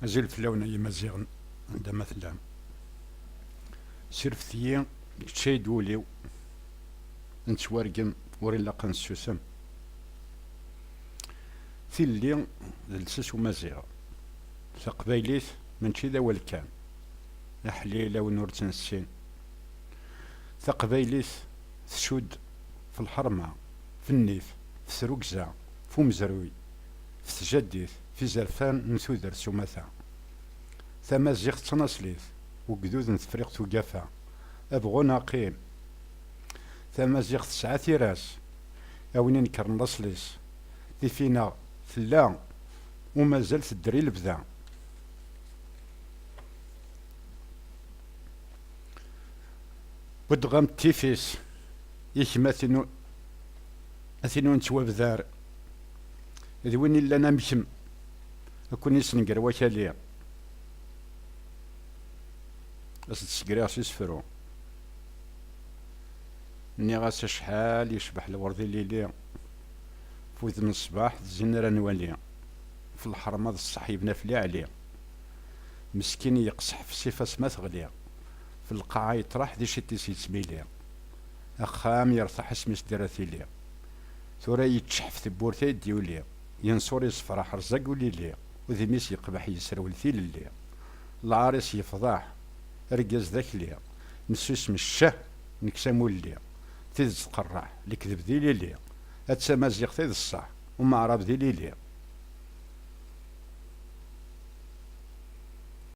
أزيل فلاونا يمازيغن عندما مثلا سيرفتي شي دوليو نتوارقم وري لاقا نسوسم تيلي لسس ومازيغ تقبايليت ماشي ذا والكان أحليلة ونور تنسين تقبايليت تشود في الحرمة في النيف في سروكزا في مزروي في تجديث في زرفان نثودر سمثا تمازيغ تناصليت وقدود نتفريق توقفا أبغو ناقين تمازيغ تسعة تيراس أوين نكر نصليس دي فينا ثلا وما زالت الدري البدا ودغم تيفيس يكما أثينو نتوابذار إذ وين إلا نمشم أكون يسنقر وكاليا بس تسقريها سيسفرو ني غاس شحال يشبح الورد الليلي فوذ من الصباح تزين نوالي في الحرمة الصحيب نافلي عليه مسكين يقصح في سيفاس ما تغلي في القاعة يطرح دي شتي سيتسميلي أخام يرتاح اسمي سديراتيلي ثورا يتشح في تبورتي ديولي ينصور يصفر حرزق وليلي وذي ميس يقبح يسرول ثيل اللي العارس يفضاح رقاز ذاك لي نسوس من الشه نكسامو اللي تيز تقرح لكذب ذي ليلي هاتسا مازيغ تيز الصح وما عرب ذي ليلي